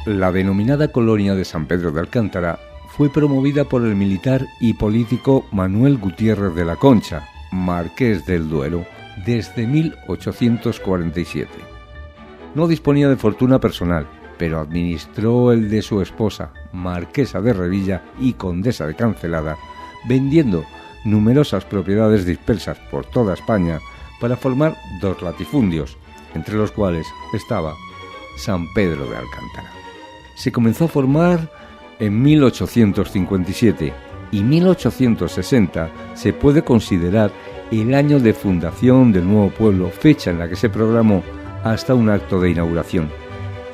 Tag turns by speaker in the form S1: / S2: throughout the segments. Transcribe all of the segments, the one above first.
S1: La denominada colonia de San Pedro de Alcántara fue promovida por el militar y político Manuel Gutiérrez de la Concha, marqués del Duero, desde 1847. No disponía de fortuna personal, pero administró el de su esposa, marquesa de Revilla y condesa de Cancelada, vendiendo numerosas propiedades dispersas por toda España para formar dos latifundios, entre los cuales estaba San Pedro de Alcántara. Se comenzó a formar en 1857 y 1860 se puede considerar el año de fundación del nuevo pueblo, fecha en la que se programó hasta un acto de inauguración.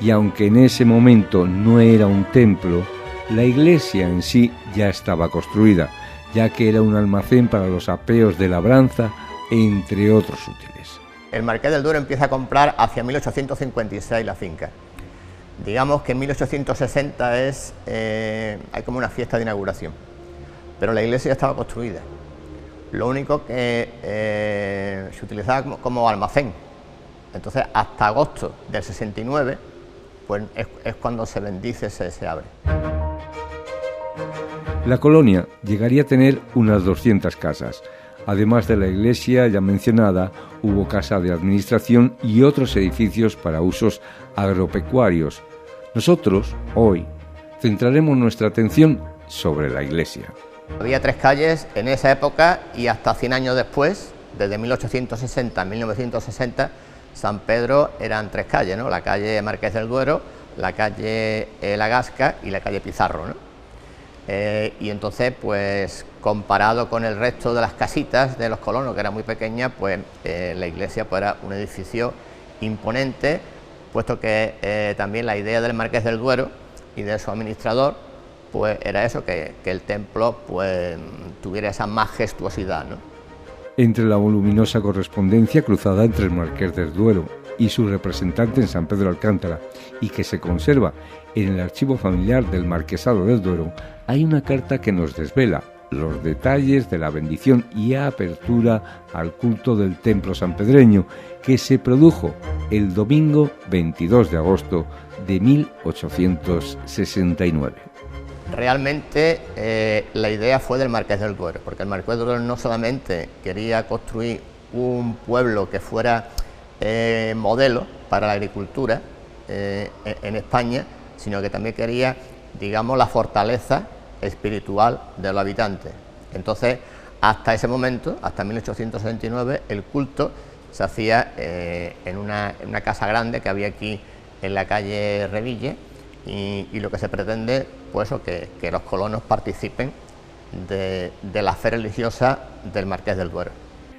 S1: Y aunque en ese momento no era un templo, la iglesia en sí ya estaba construida, ya que era un almacén para los apeos de labranza, entre otros útiles.
S2: El marqués del Duero empieza a comprar hacia 1856 la finca. Digamos que en 1860 hay como una fiesta de inauguración, pero la iglesia ya estaba construida. Lo único que se utilizaba como almacén. Entonces, hasta agosto del 69, pues es cuando se bendice, se abre.
S1: La colonia llegaría a tener unas 200 casas. Además de la iglesia ya mencionada, hubo casa de administración y otros edificios para usos agropecuarios. Nosotros, hoy, centraremos nuestra atención sobre la iglesia.
S2: Había 3 calles en esa época y hasta 100 años después, desde 1860 a 1960, San Pedro eran 3 calles, ¿no? La calle Marqués del Duero, la calle La Gasca y la calle Pizarro, ¿no? Y entonces, pues comparado con el resto de las casitas de los colonos, que era muy pequeña, pues la iglesia pues, era un edificio imponente, puesto que también la idea del Marqués del Duero y de su administrador pues era eso, que el templo pues tuviera esa majestuosidad, ¿no?
S1: Entre la voluminosa correspondencia cruzada entre el Marqués del Duero y su representante en San Pedro de Alcántara, y que se conserva en el archivo familiar del Marquesado del Duero, hay una carta que nos desvela los detalles de la bendición y apertura al culto del templo sanpedreño, que se produjo el domingo 22 de agosto de 1869.
S2: Realmente la idea fue del Marqués del Duero, porque el Marqués del Duero no solamente quería construir un pueblo que fuera modelo para la agricultura en España, sino que también quería, digamos, la fortaleza espiritual de los habitantes. Entonces, hasta ese momento, hasta 1869, el culto se hacía en una casa grande que había aquí en la calle Reville, y lo que se pretende, pues eso, que los colonos participen de la fe religiosa del Marqués del Duero.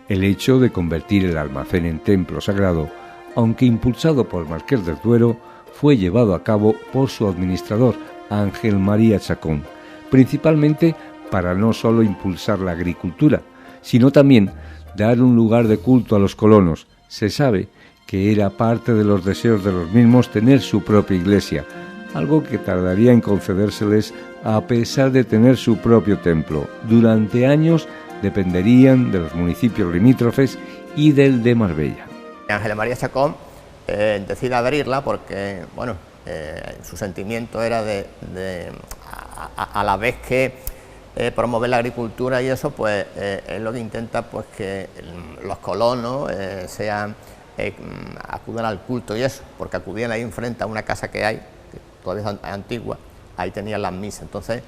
S1: El hecho de convertir el almacén en templo sagrado, aunque impulsado por el Marqués del Duero, fue llevado a cabo por su administrador, Ángel María Chacón, principalmente para no solo impulsar la agricultura, sino también dar un lugar de culto a los colonos. Se sabe que era parte de los deseos de los mismos tener su propia iglesia, algo que tardaría en concedérseles a pesar de tener su propio templo. Durante años dependerían de los municipios limítrofes y del de Marbella.
S2: Ángel María Chacón decide abrirla porque, bueno, su sentimiento era a la vez que promover la agricultura y eso, pues es lo que intenta, pues que los colonos acudan al culto y eso, porque acudían ahí enfrente a una casa que hay, que todavía es antigua, ahí tenían las misas. Entonces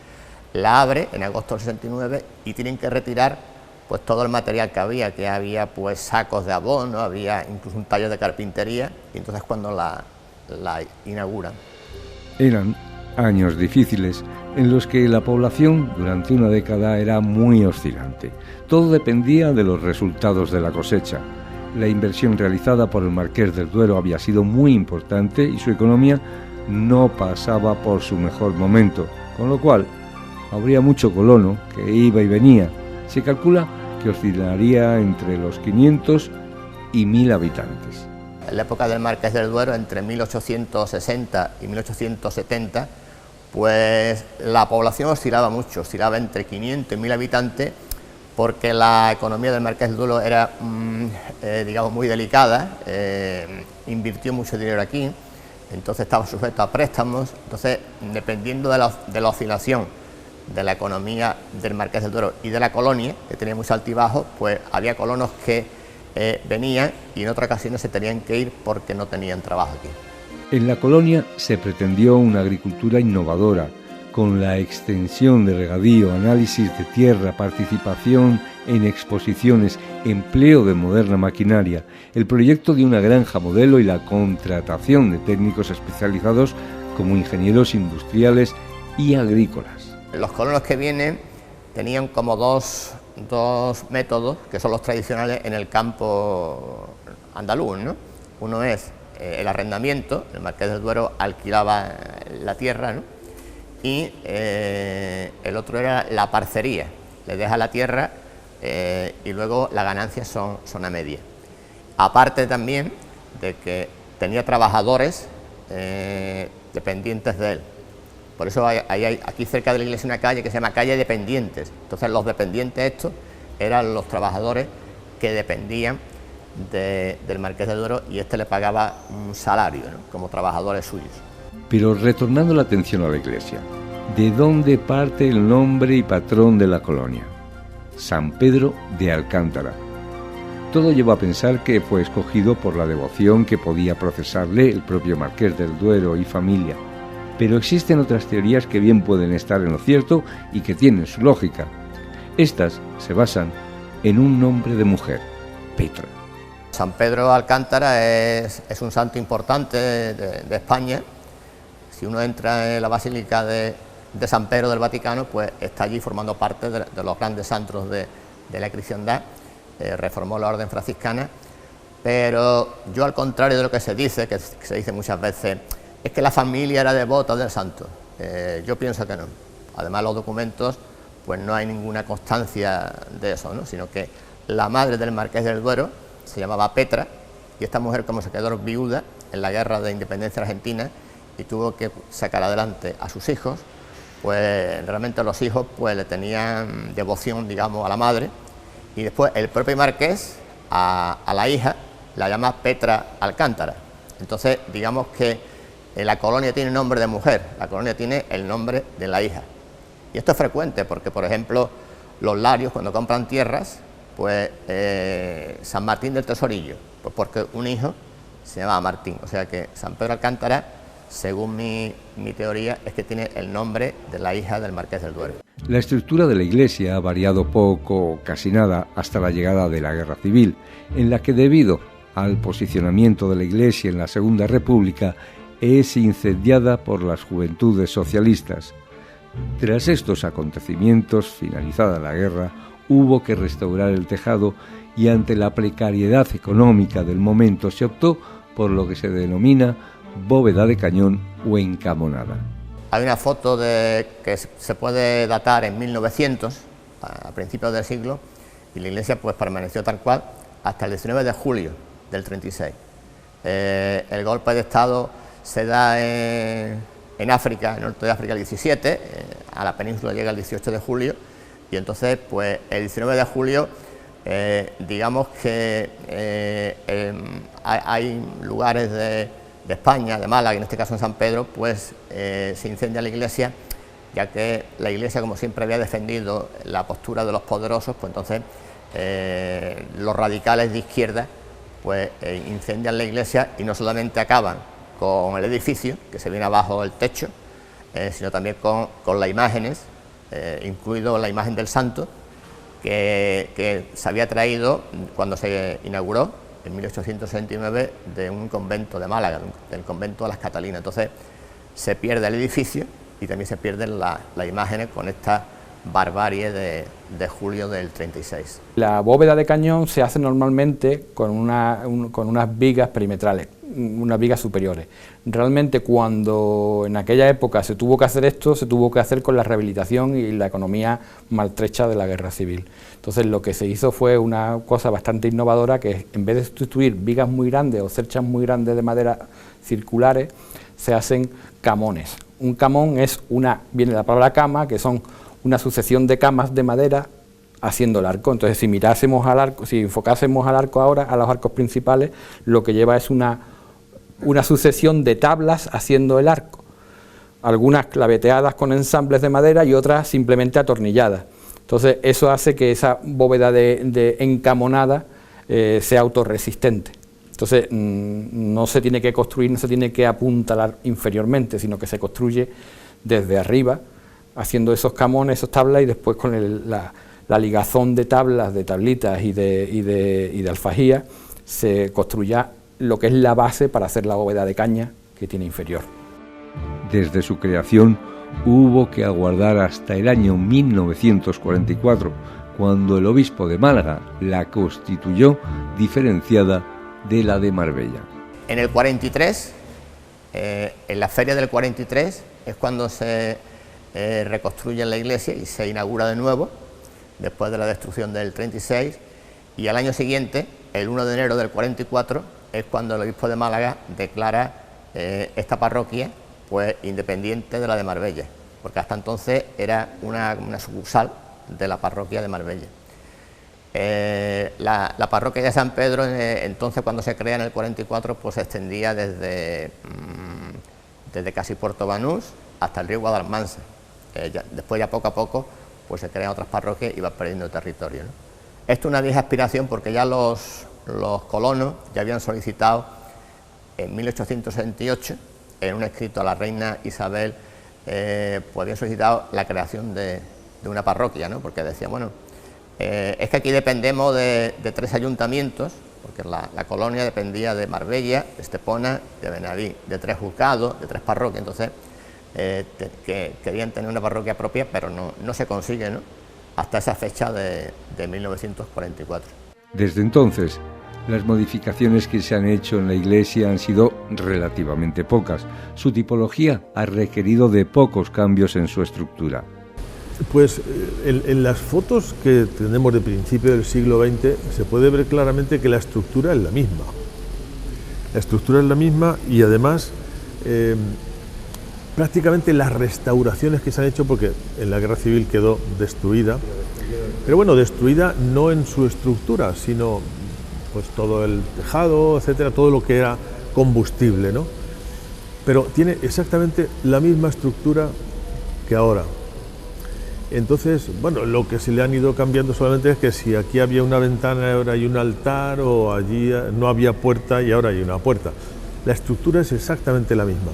S2: la abre en agosto del 69 y tienen que retirar pues todo el material que había pues sacos de abono, había incluso un taller de carpintería, y entonces cuando la inauguran.
S1: Eran años difíciles en los que la población durante una década era muy oscilante. Todo dependía de los resultados de la cosecha. La inversión realizada por el Marqués del Duero había sido muy importante y su economía no pasaba por su mejor momento, con lo cual habría mucho colono que iba y venía. Se calcula que oscilaría entre los 500 y 1000 habitantes.
S2: En la época del Marqués del Duero, entre 1860 y 1870, pues la población oscilaba mucho, oscilaba entre 500 y 1000 habitantes, porque la economía del Marqués del Duero era, digamos, muy delicada, invirtió mucho dinero aquí, entonces estaba sujeto a préstamos. Entonces, dependiendo de la oscilación de la economía del Marqués del Duero y de la colonia, que tenía mucho altibajo, pues había colonos que venían y en otras ocasiones se tenían que ir porque no tenían trabajo aquí.
S1: En la colonia se pretendió una agricultura innovadora, con la extensión de regadío, análisis de tierra, participación en exposiciones, empleo de moderna maquinaria, el proyecto de una granja modelo y la contratación de técnicos especializados como ingenieros industriales y agrícolas.
S2: Los colonos que vienen tenían como dos métodos que son los tradicionales en el campo andaluz, ¿no? Uno es el arrendamiento, el Marqués del Duero alquilaba la tierra, ¿no? Y el otro era la parcería, le deja la tierra y luego las ganancias son a media. Aparte también de que tenía trabajadores dependientes de él. Por eso hay aquí cerca de la iglesia una calle que se llama calle Dependientes. Entonces los dependientes estos eran los trabajadores que dependían del Marqués del Duero y le pagaba un salario, ¿no? Como trabajadores suyos.
S1: Pero retornando la atención a la iglesia, ¿de dónde parte el nombre y patrón de la colonia? San Pedro de Alcántara. Todo lleva a pensar que fue escogido por la devoción que podía profesarle el propio Marqués del Duero y familia. Pero existen otras teorías que bien pueden estar en lo cierto y que tienen su lógica. Estas se basan en un nombre de mujer, Petra.
S2: San Pedro de Alcántara es un santo importante de España. Si uno entra en la Basílica de San Pedro del Vaticano, pues está allí formando parte de los grandes santos de la cristiandad. Reformó la orden franciscana, pero yo, al contrario de lo que se dice, que se dice muchas veces, es que la familia era devota del santo. Yo pienso que no. Además, los documentos, pues no hay ninguna constancia de eso, ¿no? Sino que la madre del Marqués del Duero se llamaba Petra, y esta mujer, como se quedó viuda en la guerra de independencia argentina y tuvo que sacar adelante a sus hijos, pues realmente los hijos pues le tenían devoción, digamos, a la madre, y después el propio Marqués a la hija la llama Petra Alcántara. Entonces, digamos que la colonia tiene nombre de mujer, la colonia tiene el nombre de la hija. Y esto es frecuente porque, por ejemplo, los larios, cuando compran tierras, pues San Martín del Tesorillo, pues porque un hijo se llama Martín. O sea que San Pedro Alcántara, según mi teoría, es que tiene el nombre de la hija del Marqués del Duero.
S1: La estructura de la iglesia ha variado poco o casi nada hasta la llegada de la Guerra Civil, en la que, debido al posicionamiento de la iglesia en la Segunda República, es incendiada por las juventudes socialistas. Tras estos acontecimientos, finalizada la guerra, hubo que restaurar el tejado y, ante la precariedad económica del momento, se optó por lo que se denomina bóveda de cañón o encamonada.
S2: Hay una foto que se puede datar en 1900, a principios del siglo, y la iglesia pues permaneció tal cual hasta el 19 de julio del 36. El golpe de Estado se da en África, en el norte de África, el 17, a la península llega el 18 de julio, y entonces pues el 19 de julio digamos que hay lugares de España, de Málaga, en este caso en San Pedro, pues se incendia la iglesia, ya que la iglesia, como siempre, había defendido la postura de los poderosos, pues entonces los radicales de izquierda pues incendian la iglesia y no solamente acaban con el edificio, que se viene abajo el techo, sino también con las imágenes, incluido la imagen del santo, que se había traído cuando se inauguró en 1869 de un convento de Málaga, del convento de las Catalinas. Entonces se pierde el edificio y también se pierden las imágenes con esta barbarie de julio del 36.
S3: La bóveda de cañón se hace normalmente con unas vigas perimetrales, unas vigas superiores. Realmente, cuando en aquella época se tuvo que hacer esto, se tuvo que hacer con la rehabilitación y la economía maltrecha de la guerra civil. Entonces lo que se hizo fue una cosa bastante innovadora, que en vez de sustituir vigas muy grandes o cerchas muy grandes de madera circulares, se hacen camones. Un camón viene de la palabra cama, que son una sucesión de camas de madera haciendo el arco. Entonces, si mirásemos al arco, si enfocásemos al arco ahora, a los arcos principales, lo que lleva es una una sucesión de tablas haciendo el arco, algunas claveteadas con ensambles de madera y otras simplemente atornilladas. Entonces eso hace que esa bóveda de encamonada sea autorresistente. Entonces no se tiene que construir, no se tiene que apuntalar inferiormente, sino que se construye desde arriba, haciendo esos camones, esas tablas, y después con la ligazón de tablas, de tablitas y de alfajía, se construya lo que es la base para hacer la bóveda de caña que tiene inferior.
S1: Desde su creación hubo que aguardar hasta el año 1944, cuando el obispo de Málaga la constituyó diferenciada de la de Marbella.
S2: En el 43, en la feria del 43, es cuando se reconstruye la iglesia y se inaugura de nuevo, después de la destrucción del 36, y al año siguiente, el 1 de enero del 44, es cuando el obispo de Málaga declara esta parroquia pues independiente de la de Marbella, porque hasta entonces era una sucursal de la parroquia de Marbella. La parroquia de San Pedro, entonces cuando se crea en el 44, pues se extendía desde casi Puerto Banús hasta el río Guadalmansa. Después ya poco a poco pues se crean otras parroquias y va perdiendo territorio, ¿no? Esto es una vieja aspiración porque ya los colonos ya habían solicitado en 1868, en un escrito a la reina Isabel, pues habían solicitado la creación de una parroquia, ¿no? Porque decían, bueno, es que aquí dependemos de 3 ayuntamientos, porque la colonia dependía de Marbella, de Estepona, de Benaví, de 3 juzgados, de 3 parroquias. Entonces que querían tener una parroquia propia, pero no se consigue, ¿no?, hasta esa fecha de 1944.
S1: Desde entonces, las modificaciones que se han hecho en la iglesia han sido relativamente pocas. Su tipología ha requerido de pocos cambios en su estructura.
S4: Pues en las fotos que tenemos de principio del siglo XX se puede ver claramente que la estructura es la misma. La estructura es la misma y además prácticamente las restauraciones que se han hecho, porque en la guerra civil quedó destruida, pero bueno, destruida no en su estructura, sino pues todo el tejado, etcétera, todo lo que era combustible, ¿no? Pero tiene exactamente la misma estructura que ahora. Entonces, bueno, lo que se le han ido cambiando solamente es que si aquí había una ventana, ahora hay un altar, o allí no había puerta y ahora hay una puerta. La estructura es exactamente la misma.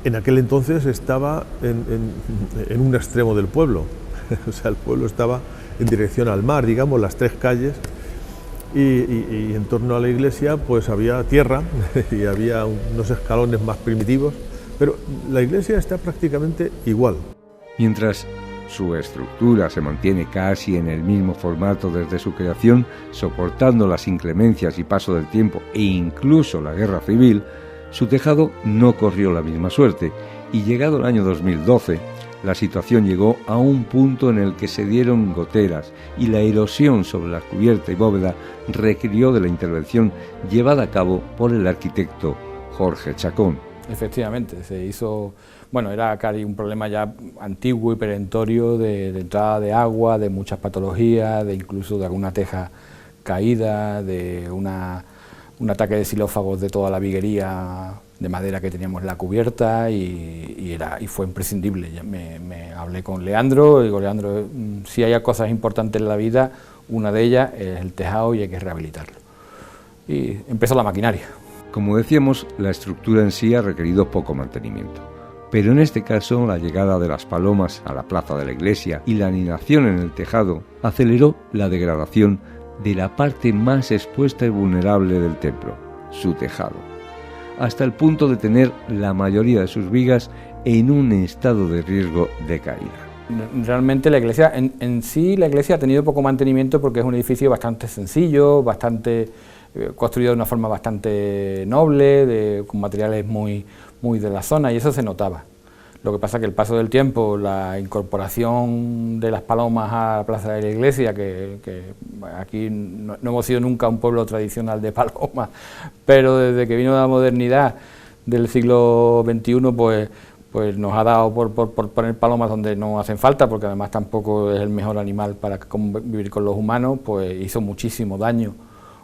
S4: En aquel entonces estaba en un extremo del pueblo, o sea, el pueblo estaba en dirección al mar, digamos, las 3 calles, y en torno a la iglesia pues había tierra y había unos escalones más primitivos, pero la iglesia está prácticamente igual.
S1: Mientras su estructura se mantiene casi en el mismo formato desde su creación, soportando las inclemencias y paso del tiempo e incluso la guerra civil, su tejado no corrió la misma suerte, y llegado el año 2012, la situación llegó a un punto en el que se dieron goteras y la erosión sobre la cubierta y bóveda requirió de la intervención llevada a cabo por el arquitecto Jorge Chacón.
S3: Efectivamente, se hizo, bueno, era casi un problema ya antiguo y perentorio de entrada de agua, de muchas patologías, de incluso de alguna teja caída, de un ataque de xilófagos de toda la viguería de madera que teníamos en la cubierta, y fue imprescindible. Me hablé con Leandro, y digo, Leandro, si hay cosas importantes en la vida, una de ellas es el tejado y hay que rehabilitarlo. Y empezó la maquinaria.
S1: Como decíamos, la estructura en sí ha requerido poco mantenimiento, pero en este caso la llegada de las palomas a la plaza de la iglesia y la anidación en el tejado aceleró la degradación de la parte más expuesta y vulnerable del templo, su tejado, hasta el punto de tener la mayoría de sus vigas en un estado de riesgo de caída.
S3: Realmente la iglesia, en sí la iglesia ha tenido poco mantenimiento porque es un edificio bastante sencillo, bastante construido de una forma bastante noble, con materiales muy de la zona, y eso se notaba. Lo que pasa es que el paso del tiempo, la incorporación de las palomas a la plaza de la iglesia, que aquí no hemos sido nunca un pueblo tradicional de palomas, pero desde que vino la modernidad del siglo XXI, pues nos ha dado por poner palomas donde no hacen falta, porque además tampoco es el mejor animal para convivir con los humanos, pues hizo muchísimo daño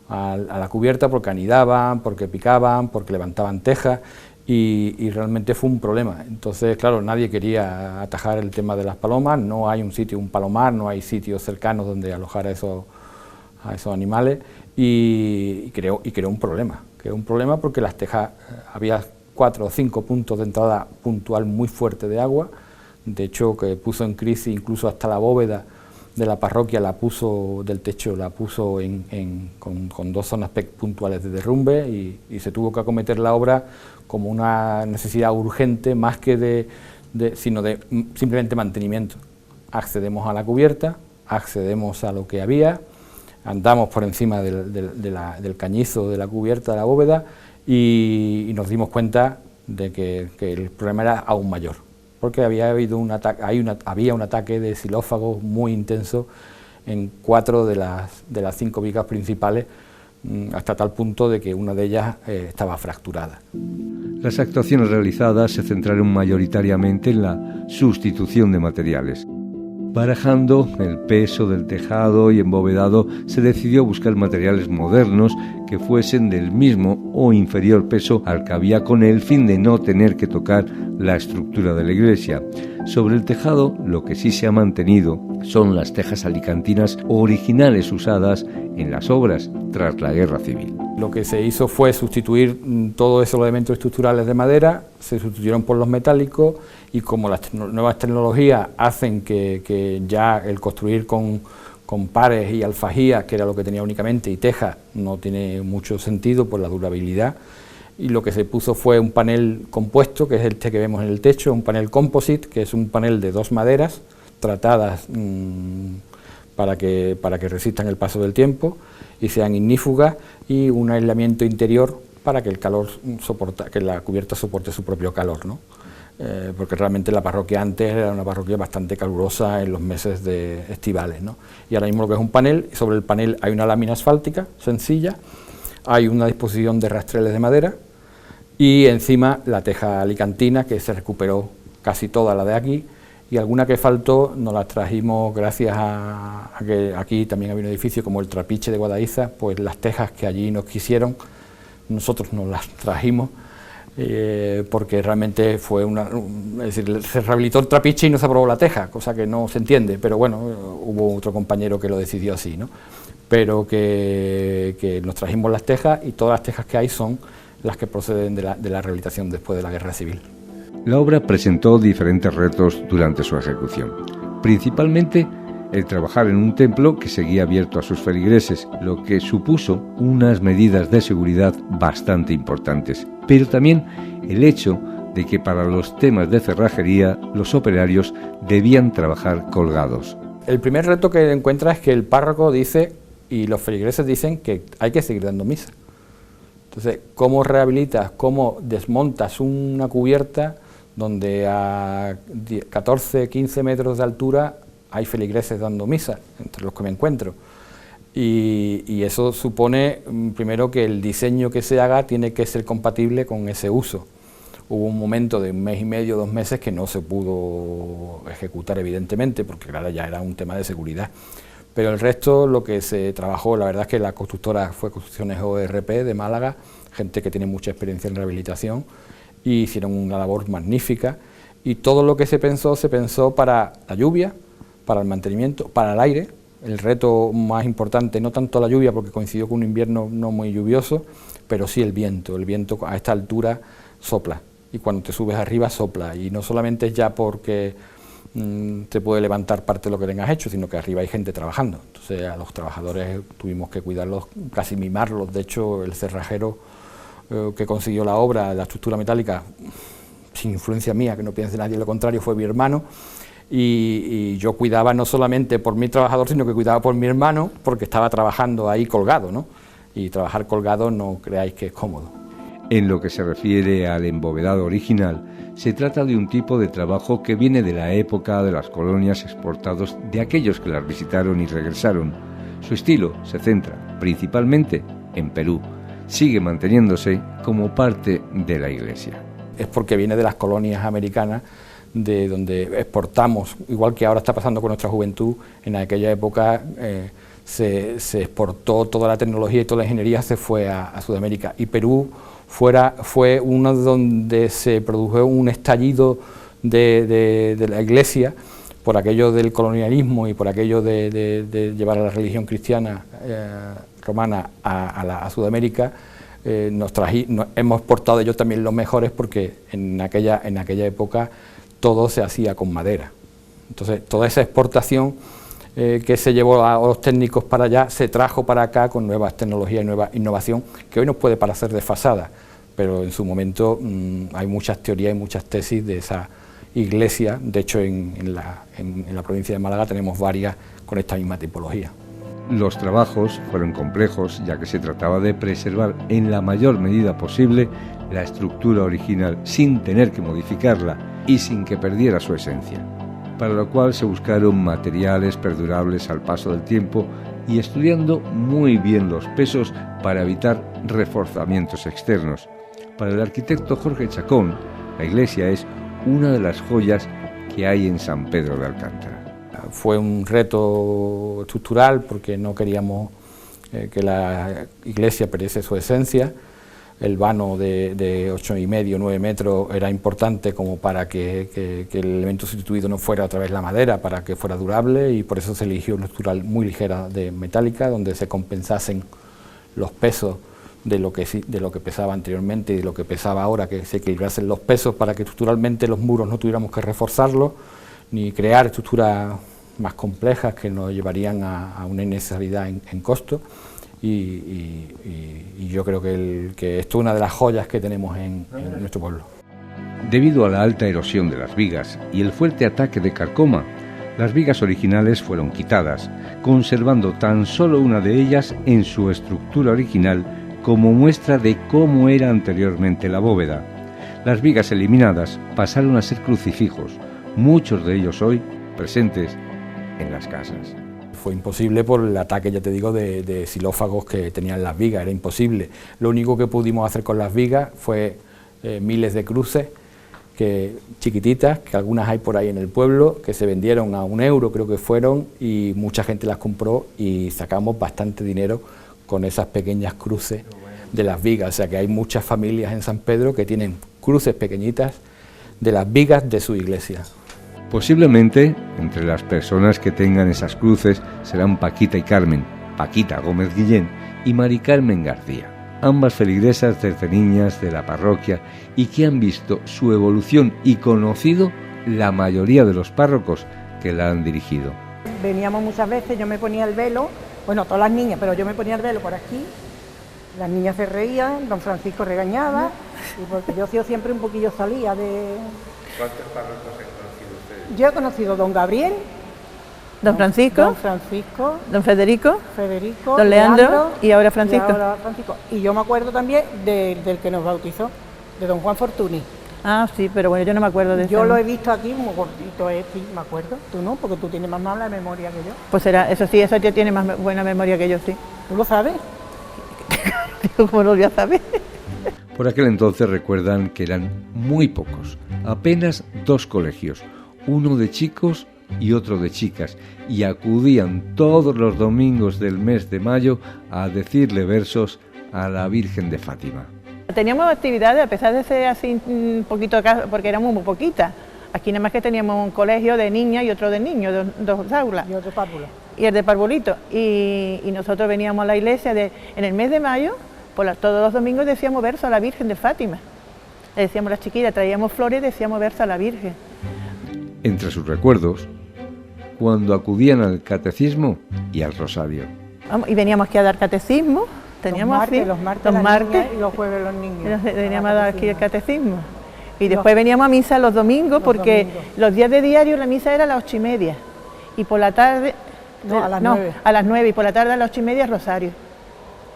S3: a la cubierta porque anidaban, porque picaban, porque levantaban tejas y realmente fue un problema. Entonces, claro, nadie quería atajar el tema de las palomas, no hay un palomar, no hay sitios cercanos donde alojar a esos animales y creó un problema. Creó un problema porque las tejas, había 4 o 5 puntos de entrada puntual muy fuerte de agua, de hecho que puso en crisis incluso hasta la bóveda de la parroquia, del techo la puso con 2 zonas puntuales de derrumbe y se tuvo que acometer la obra como una necesidad urgente más que sino de simplemente mantenimiento. Accedemos a la cubierta, accedemos a lo que había, andamos por encima del cañizo de la cubierta de la bóveda y nos dimos cuenta de que el problema era aún mayor, porque había un ataque de xilófagos muy intenso en 4 de las 5 vigas principales, hasta tal punto de que una de ellas estaba fracturada.
S1: Las actuaciones realizadas se centraron mayoritariamente en la sustitución de materiales. Barajando el peso del tejado y embovedado, se decidió buscar materiales modernos que fuesen del mismo o inferior peso al que había, con el fin de no tener que tocar la estructura de la iglesia. Sobre el tejado, lo que sí se ha mantenido son las tejas alicantinas originales usadas en las obras tras la Guerra Civil.
S3: Lo que se hizo fue sustituir todos esos elementos estructurales de madera, se sustituyeron por los metálicos, y como las nuevas tecnologías hacen que ya el construir con pares y alfajías, que era lo que tenía únicamente, y tejas, no tiene mucho sentido por la durabilidad, y lo que se puso fue un panel compuesto, que es este que vemos en el techo, un panel composite, que es un panel de 2 maderas tratadas para que resistan el paso del tiempo y sean ignífugas, y un aislamiento interior para que que la cubierta soporte su propio calor, ¿no? Porque realmente la parroquia antes era una parroquia bastante calurosa en los meses estivales, ¿no? Y ahora mismo lo que es un panel, y sobre el panel hay una lámina asfáltica sencilla, hay una disposición de rastreles de madera y encima la teja alicantina, que se recuperó casi toda la de aquí, y alguna que faltó nos la trajimos gracias a que aquí también había un edificio como el Trapiche de Guadaiza, pues las tejas que allí nos quisieron, nosotros nos las trajimos, porque realmente fue es decir, se rehabilitó el Trapiche y no se aprobó la teja, cosa que no se entiende, pero bueno, hubo otro compañero que lo decidió así, ¿no? Pero que nos trajimos las tejas, y todas las tejas que hay son las que proceden de la rehabilitación después de la Guerra Civil.
S1: La obra presentó diferentes retos durante su ejecución, principalmente el trabajar en un templo que seguía abierto a sus feligreses, lo que supuso unas medidas de seguridad bastante importantes, pero también el hecho de que para los temas de cerrajería los operarios debían trabajar colgados.
S3: El primer reto que encuentra es que el párroco dice, y los feligreses dicen, que hay que seguir dando misa. Entonces, ¿cómo rehabilitas, cómo desmontas una cubierta donde a 14, 15 metros de altura hay feligreses dando misa, entre los que me encuentro? Y eso supone, primero, que el diseño que se haga tiene que ser compatible con ese uso. Hubo un momento de 1 mes y medio, 2 meses, que no se pudo ejecutar, evidentemente, porque claro, ya era un tema de seguridad. Pero el resto, lo que se trabajó, la verdad es que la constructora fue Construcciones ORP de Málaga, gente que tiene mucha experiencia en rehabilitación, y hicieron una labor magnífica, y todo lo que se pensó para la lluvia, para el mantenimiento, para el aire. El reto más importante, no tanto la lluvia, porque coincidió con un invierno no muy lluvioso, pero sí el viento a esta altura sopla, y cuando te subes arriba sopla, y no solamente es ya porque te puede levantar parte de lo que tengas hecho, sino que arriba hay gente trabajando. Entonces a los trabajadores tuvimos que cuidarlos, casi mimarlos. De hecho, el cerrajero que consiguió la obra, la estructura metálica, sin influencia mía, que no piense nadie lo contrario, fue mi hermano, y yo cuidaba no solamente por mi trabajador, sino que cuidaba por mi hermano, porque estaba trabajando ahí colgado, ¿no? Y trabajar colgado no creáis que es cómodo.
S1: En lo que se refiere al embovedado original, se trata de un tipo de trabajo que viene de la época de las colonias exportados de aquellos que las visitaron y regresaron. Su estilo se centra principalmente en Perú. Sigue manteniéndose como parte de la iglesia.
S3: Es porque viene de las colonias americanas, de donde exportamos, igual que ahora está pasando con nuestra juventud. En aquella época se exportó toda la tecnología y toda la ingeniería, se fue a Sudamérica, y Perú fue uno donde se produjo un estallido de la Iglesia por aquello del colonialismo y por aquello de llevar a la religión cristiana romana a Sudamérica. Hemos exportado ellos también los mejores, porque en aquella época todo se hacía con madera. Entonces toda esa exportación que se llevó a los técnicos para allá se trajo para acá con nuevas tecnologías y nueva innovación, que hoy nos puede parecer desfasada, pero en su momento hay muchas teorías y muchas tesis de esa iglesia. De hecho en la provincia de Málaga tenemos varias con esta misma tipología.
S1: Los trabajos fueron complejos, ya que se trataba de preservar en la mayor medida posible la estructura original sin tener que modificarla y sin que perdiera su esencia, para lo cual se buscaron materiales perdurables al paso del tiempo y estudiando muy bien los pesos para evitar reforzamientos externos. Para el arquitecto Jorge Chacón, la iglesia es una de las joyas que hay en San Pedro de Alcántara.
S3: Fue un reto estructural porque no queríamos que la iglesia perdiese su esencia. El vano de 8,5, 9 metros era importante como para que el elemento sustituido no fuera otra vez la madera, para que fuera durable, y por eso se eligió una estructural muy ligera de metálica, donde se compensasen los pesos de lo que pesaba anteriormente y de lo que pesaba ahora, que se equilibrasen los pesos para que estructuralmente los muros no tuviéramos que reforzarlos ni crear estructuras más complejas que nos llevarían a una innecesidad en costo. Y yo creo que esto es una de las joyas que tenemos en nuestro pueblo.
S1: Debido a la alta erosión de las vigas y el fuerte ataque de carcoma, las vigas originales fueron quitadas, conservando tan solo una de ellas en su estructura original como muestra de cómo era anteriormente la bóveda. Las vigas eliminadas pasaron a ser crucifijos, muchos de ellos hoy presentes en las casas.
S3: Fue imposible por el ataque, ya te digo, de xilófagos que tenían las vigas, era imposible. Lo único que pudimos hacer con las vigas fue miles de cruces chiquititas, que algunas hay por ahí en el pueblo, que se vendieron a €1, creo que fueron, y mucha gente las compró y sacamos bastante dinero con esas pequeñas cruces de las vigas. O sea que hay muchas familias en San Pedro que tienen cruces pequeñitas de las vigas de su iglesia.
S1: Posiblemente, entre las personas que tengan esas cruces serán Paquita y Carmen, Paquita Gómez Guillén y Mari Carmen García, ambas feligresas desde niñas de la parroquia y que han visto su evolución y conocido la mayoría de los párrocos que la han dirigido.
S5: Veníamos muchas veces, yo me ponía el velo, bueno, todas las niñas, pero yo me ponía el velo por aquí, las niñas se reían, don Francisco regañaba, y porque yo siempre un poquillo salía de...
S1: ¿Cuántos párrocos han conocido ustedes?
S5: Yo he conocido don Gabriel,
S6: don Francisco, don Federico, don Leandro y ahora Francisco.
S5: Y yo me acuerdo también del que nos bautizó, de don Juan Fortuny.
S6: Ah, sí, pero bueno, yo no me acuerdo de eso.
S5: Yo lo he visto aquí muy gordito, sí, me acuerdo. Tú no, porque tú tienes más mala memoria que yo.
S6: Pues será, eso sí, esa tía tiene más buena memoria que yo, sí.
S5: ¿Tú lo sabes?
S6: ¿Cómo lo voy a saber?
S1: Por aquel entonces recuerdan que eran muy pocos, apenas 2 colegios, uno de chicos y otro de chicas, y acudían todos los domingos del mes de mayo a decirle versos a la Virgen de Fátima.
S6: Teníamos actividades, a pesar de ser así un poquito, porque éramos muy poquitas. Aquí nada más que teníamos un colegio de niñas y otro de niños, dos aulas.
S5: Y otro párvulo.
S6: Y el de parvulito. Y nosotros veníamos a la iglesia en el mes de mayo, todos los domingos decíamos versos a la Virgen de Fátima. Le decíamos a las chiquillas, traíamos flores y decíamos versos a la Virgen.
S1: Entre sus recuerdos, cuando acudían al catecismo y al rosario.
S6: Y veníamos aquí a dar catecismo. Teníamos
S5: los martes y los jueves los niños.
S6: Veníamos a dar aquí el catecismo. Y después veníamos a misa los domingos, porque los días de diario la misa era a las 8:30. Y por la tarde...
S5: a las 9.
S6: A las 9, y por la tarde a las 8:30 rosario.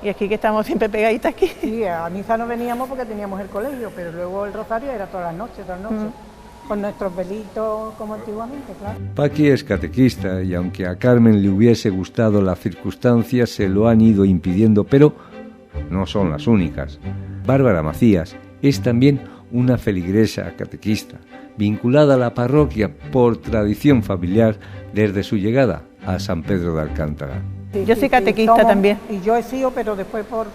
S6: Y aquí que estamos siempre pegaditas aquí.
S5: Sí, a misa no veníamos porque teníamos el colegio, pero luego el rosario era todas las noches. Con nuestros velitos como antiguamente, claro.
S1: Paqui es catequista y aunque a Carmen le hubiese gustado la circunstancia, se lo han ido impidiendo, pero no son las únicas. Bárbara Macías es también una feligresa catequista, vinculada a la parroquia por tradición familiar desde su llegada a San Pedro de Alcántara.
S6: Yo soy catequista también.
S5: Y yo he sido, pero después por...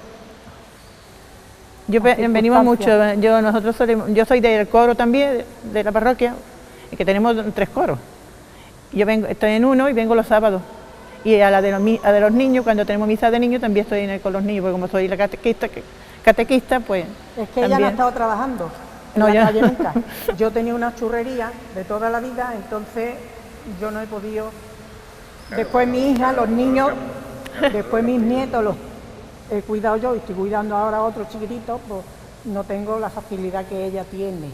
S6: Venimos mucho, yo soy del coro también, de la parroquia, y que tenemos 3 coros. Yo estoy en uno y vengo los sábados. Y a la de los niños, cuando tenemos misa de niños, también estoy con los niños, porque como soy la catequista, pues...
S5: Es que ella no ha estado trabajando en la calle nunca. Yo tenía una churrería de toda la vida, entonces yo no he podido... Después mi hija, los niños, después mis nietos los he cuidado yo y estoy cuidando ahora a otros chiquititos, pues no tengo la facilidad que ella tiene.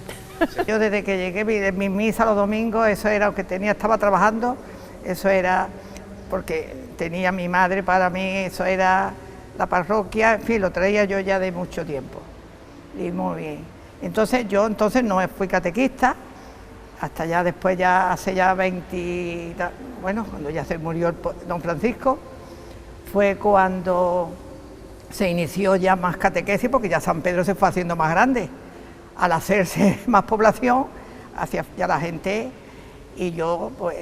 S7: Yo desde que llegué, mi misa los domingos, eso era lo que tenía, estaba trabajando, eso era porque tenía mi madre para mí, eso era la parroquia, en fin, lo traía yo ya de mucho tiempo. Y muy bien. Entonces yo no fui catequista, hasta ya después, ya hace ya 20, bueno, cuando ya se murió don Francisco, fue cuando se inició ya más catequesis, porque ya San Pedro se fue haciendo más grande. Al hacerse más población, hacia ya la gente, y yo pues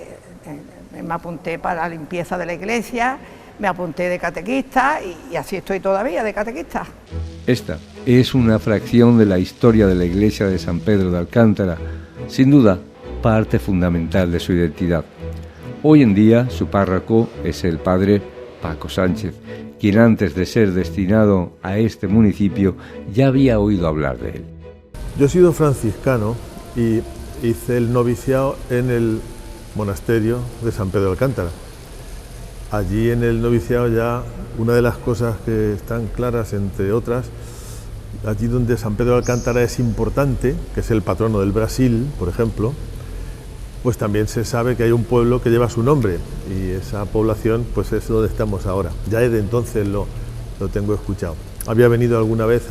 S7: me apunté para la limpieza de la iglesia, me apunté de catequista y así estoy todavía de catequista.
S1: Esta es una fracción de la historia de la iglesia de San Pedro de Alcántara, sin duda parte fundamental de su identidad. Hoy en día su párroco es el padre Paco Sánchez, quien antes de ser destinado a este municipio ya había oído hablar de él.
S4: Yo he sido franciscano y hice el noviciado en el monasterio de San Pedro de Alcántara. Allí en el noviciado ya una de las cosas que están claras, entre otras, allí donde San Pedro de Alcántara es importante, que es el patrono del Brasil, por ejemplo, pues también se sabe que hay un pueblo que lleva su nombre y esa población pues es donde estamos ahora. Ya desde entonces lo tengo escuchado. Había venido alguna vez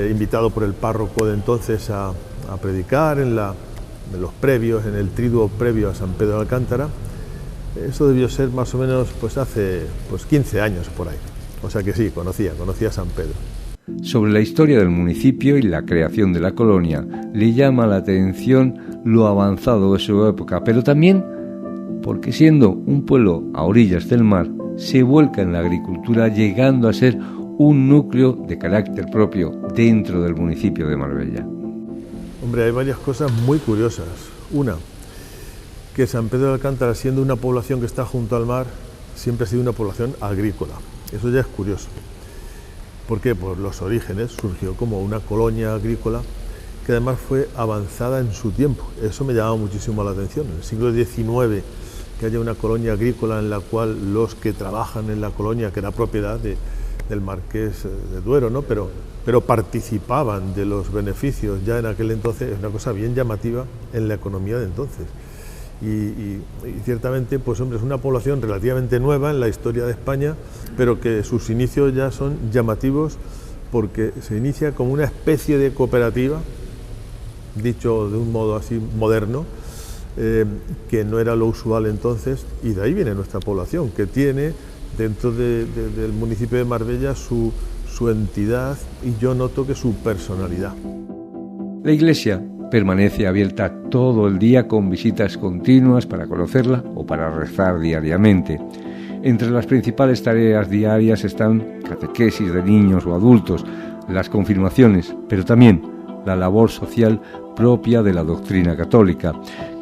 S4: invitado por el párroco de entonces a predicar en los previos, en el triduo previo a San Pedro de Alcántara. Eso debió ser más o menos pues hace 15 años por ahí. O sea que sí, conocía a San Pedro.
S1: Sobre la historia del municipio y la creación de la colonia le llama la atención lo avanzado de su época, pero también porque siendo un pueblo a orillas del mar, se vuelca en la agricultura, llegando a ser un núcleo de carácter propio dentro del municipio de Marbella.
S4: Hombre, hay varias cosas muy curiosas. Una, que San Pedro de Alcántara, siendo una población que está junto al mar, siempre ha sido una población agrícola. Eso ya es curioso. ¿Por qué? Por los orígenes, surgió como una colonia agrícola que además fue avanzada en su tiempo. Eso me llamaba muchísimo la atención. En el siglo XIX, que haya una colonia agrícola en la cual los que trabajan en la colonia, que era propiedad del marqués de Duero, ¿no? pero participaban de los beneficios ya en aquel entonces, es una cosa bien llamativa en la economía de entonces. Y ciertamente, pues hombre, es una población relativamente nueva en la historia de España, pero que sus inicios ya son llamativos porque se inicia como una especie de cooperativa, dicho de un modo así moderno, que no era lo usual entonces, y de ahí viene nuestra población, que tiene dentro del municipio de Marbella su entidad y yo noto que su personalidad.
S1: La iglesia permanece abierta todo el día con visitas continuas para conocerla o para rezar diariamente. Entre las principales tareas diarias están catequesis de niños o adultos, las confirmaciones, pero también la labor social propia de la doctrina católica.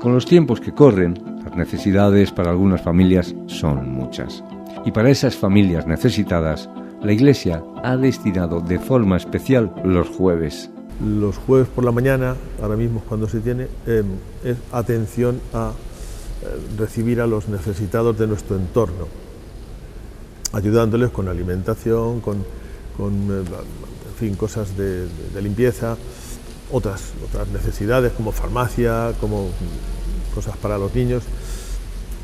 S1: Con los tiempos que corren, las necesidades para algunas familias son muchas. Y para esas familias necesitadas, la Iglesia ha destinado de forma especial los jueves.
S4: Los jueves por la mañana, ahora mismo cuando se tiene, es atención a recibir a los necesitados de nuestro entorno, ayudándoles con alimentación, con en fin, cosas de limpieza, otras necesidades como farmacia, como cosas para los niños.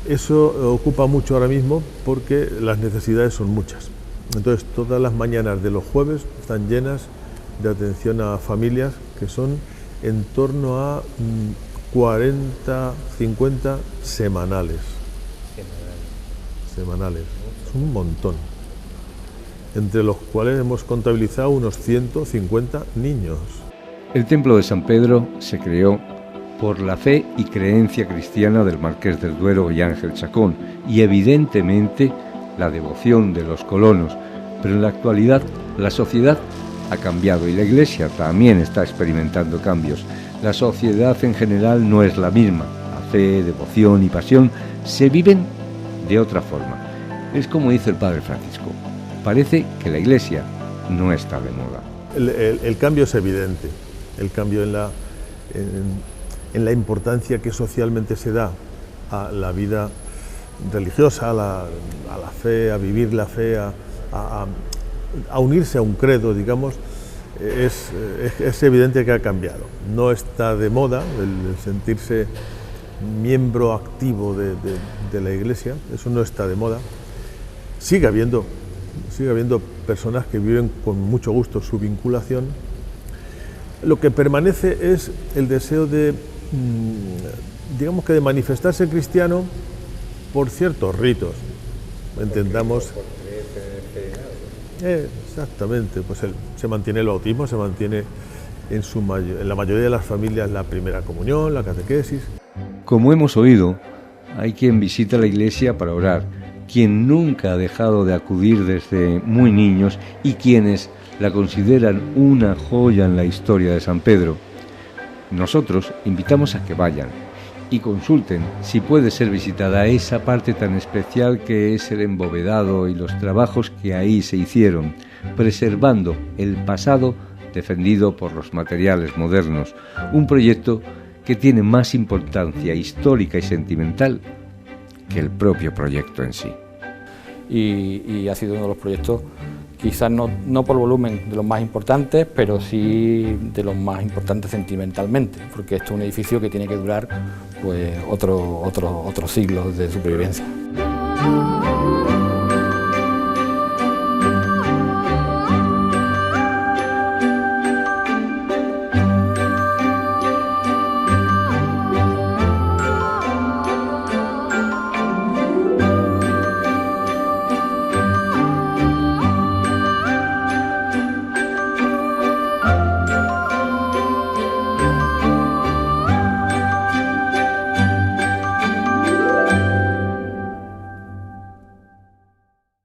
S4: Eso ocupa mucho ahora mismo porque las necesidades son muchas. Entonces todas las mañanas de los jueves están llenas de atención a familias, que son en torno a 40, 50 semanales. Semanales. Es un montón. Entre los cuales hemos contabilizado unos 150 niños.
S1: El templo de San Pedro se creó por la fe y creencia cristiana del Marqués del Duero y Ángel Chacón, y evidentemente la devoción de los colonos, pero en la actualidad la sociedad ha cambiado y la Iglesia también está experimentando cambios. La sociedad en general no es la misma, la fe, devoción y pasión se viven de otra forma. Es como dice el Padre Francisco, parece que la Iglesia no está de moda.
S4: El cambio es evidente, el cambio en la importancia que socialmente se da a la vida religiosa, a la fe, a vivir la fe, a unirse a un credo, digamos, es evidente que ha cambiado. No está de moda el sentirse miembro activo de la Iglesia, eso no está de moda. Sigue habiendo personas que viven con mucho gusto su vinculación. Lo que permanece es el deseo de, digamos que de manifestarse cristiano por ciertos ritos. Entendamos. Exactamente, pues se mantiene el bautismo, se mantiene en la mayoría de las familias la primera comunión, la catequesis.
S1: Como hemos oído, hay quien visita la iglesia para orar, quien nunca ha dejado de acudir desde muy niños y quienes la consideran una joya en la historia de San Pedro. Nosotros invitamos a que vayan y consulten si puede ser visitada esa parte tan especial que es el embovedado y los trabajos que ahí se hicieron, preservando el pasado defendido por los materiales modernos, un proyecto que tiene más importancia histórica y sentimental que el propio proyecto en sí.
S3: Y ha sido uno de los proyectos, quizás no por volumen de los más importantes, pero sí de los más importantes sentimentalmente, porque esto es un edificio que tiene que durar pues otros siglos de supervivencia.